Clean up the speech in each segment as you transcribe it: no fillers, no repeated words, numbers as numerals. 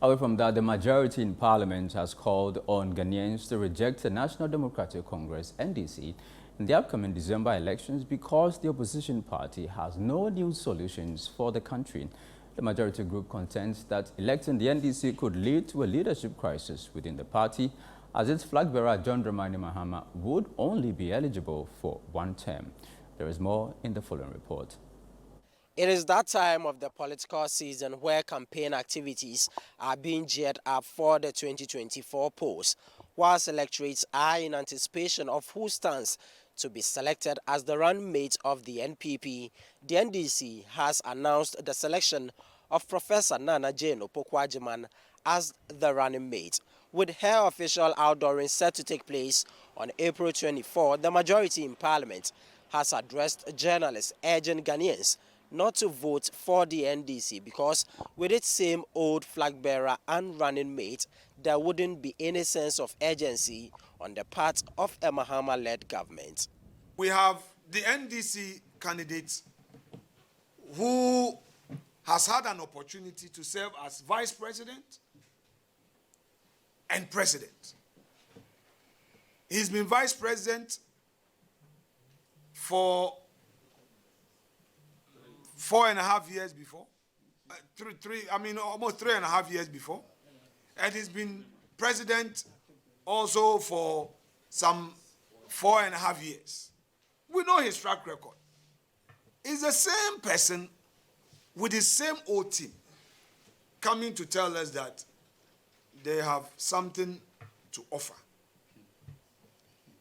Away from that, the majority in Parliament has called on Ghanaians to reject the National Democratic Congress (NDC) in the upcoming December elections because the opposition party has no new solutions for the country. The majority group contends that electing the NDC could lead to a leadership crisis within the party, as its flag bearer John Dramani Mahama would only be eligible for one term. There is more in the following report. It is that time of the political season where campaign activities are being geared up for the 2024 polls, whilst electorates are in anticipation of who stands to be selected as the running mate of the NPP. The NDC has announced the selection of Professor Nana Jane Opoku-Agyeman as the running mate. With her official outdooring set to take place on April 24, the majority in Parliament has addressed journalists urging Ghanaians not to vote for the NDC because with its same old flag bearer and running mate, there wouldn't be any sense of urgency on the part of a Mahama-led government. We have the NDC candidate who has had an opportunity to serve as vice president and president. He's been vice president for 4.5 years before, almost 3.5 years before, and he's been president also for some 4.5 years. We know his track record. He's the same person with his same old team coming to tell us that they have something to offer.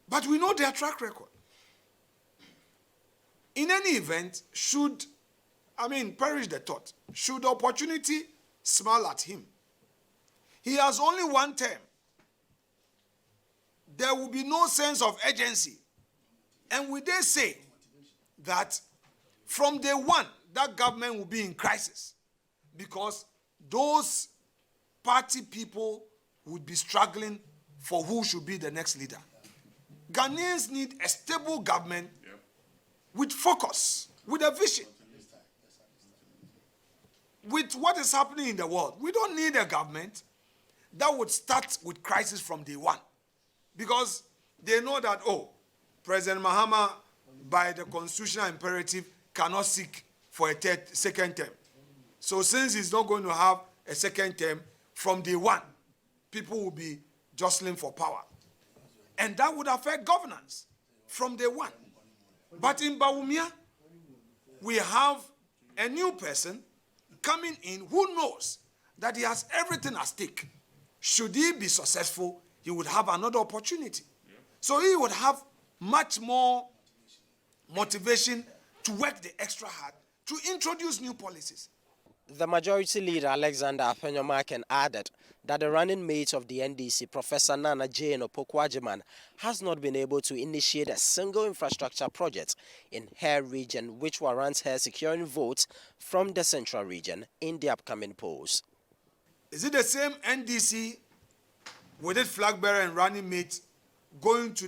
But we know their track record. In any event, perish the thought, should the opportunity smile at him, he has only one term. There will be no sense of urgency. And we dare say that from day one, that government will be in crisis because those party people would be struggling for who should be the next leader. Ghanaians need a stable government with focus, with a vision. With what is happening in the world, we don't need a government that would start with crisis from day one. Because they know that, President Mahama, by the constitutional imperative, cannot seek for a second term. So since he's not going to have a second term, from day one, people will be jostling for power. And that would affect governance from day one. But in Bawumia, we have a new person coming in who knows that he has everything at stake. Should he be successful, he would have another opportunity. So he would have much more motivation to work the extra hard to introduce new policies. The majority leader, Alexander Afenyomarkin, added that the running mate of the NDC, Professor Nana Jane Opoku-Agyeman, has not been able to initiate a single infrastructure project in her region, which warrants her securing votes from the central region in the upcoming polls. Is it the same NDC with its flag bearer and running mate going to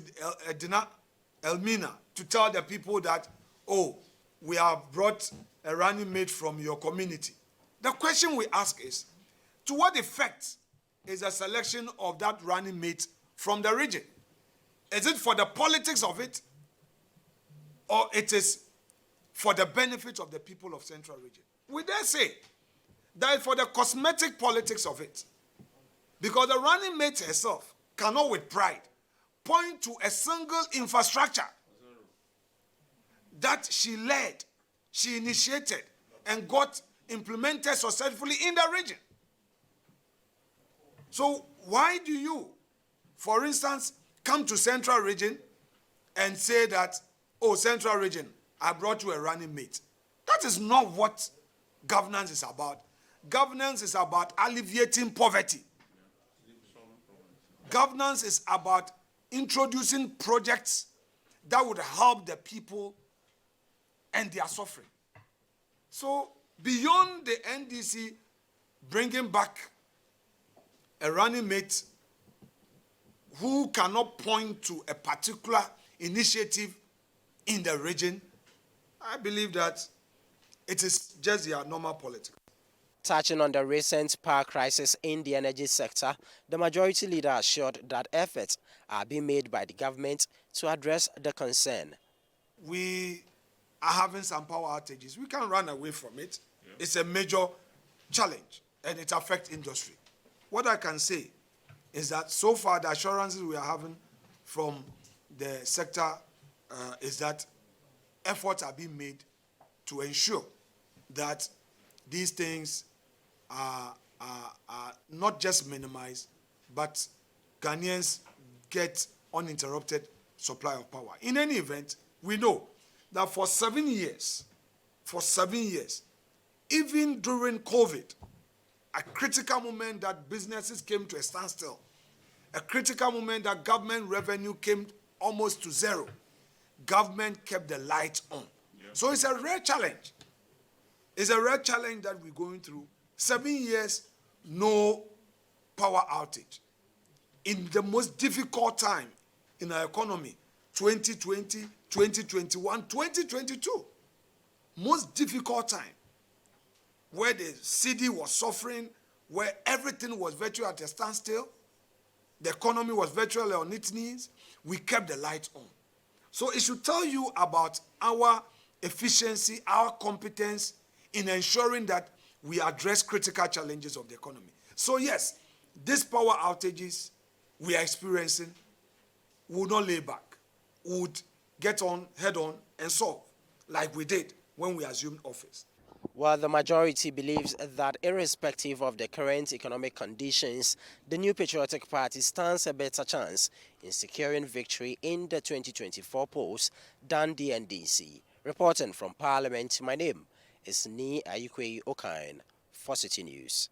Elmina to tell the people that, we have brought a running mate from your community? The question we ask is, to what effect is the selection of that running mate from the region? Is it for the politics of it, or it is for the benefit of the people of Central Region? We dare say that it's for the cosmetic politics of it, because the running mate herself cannot with pride point to a single infrastructure that she led, she initiated, and got implemented successfully in the region. So why do you, for instance, come to Central Region and say that, Central Region, I brought you a running mate? That is not what governance is about. Governance is about alleviating poverty. Governance is about introducing projects that would help the people and their suffering. So beyond the NDC bringing back a running mate who cannot point to a particular initiative in the region, I believe that it is just their normal politics. Touching on the recent power crisis in the energy sector, the majority leader assured that efforts are being made by the government to address the concern. We are having some power outages. We can't run away from it. Yeah. It's a major challenge and it affects industry. What I can say is that so far the assurances we are having from the sector is that efforts are being made to ensure that these things are not just minimized, but Ghanaians get uninterrupted supply of power. In any event, we know that for 7 years, even during COVID, a critical moment that businesses came to a standstill, a critical moment that government revenue came almost to zero, government kept the lights on. Yeah. So it's a rare challenge. It's a rare challenge that we're going through. 7 years, no power outage. In the most difficult time in our economy, 2020, 2021, 2022, most difficult time, where the Citi was suffering, where everything was virtually at a standstill, the economy was virtually on its knees, we kept the lights on. So it should tell you about our efficiency, our competence in ensuring that we address critical challenges of the economy. So yes, these power outages we are experiencing will not lay back, would get on, head on, and solve, like we did when we assumed office. While the majority believes that irrespective of the current economic conditions, the New Patriotic Party stands a better chance in securing victory in the 2024 polls than the NDC. Reporting from Parliament, my name is Ni Ayikwe Okain for Citi News.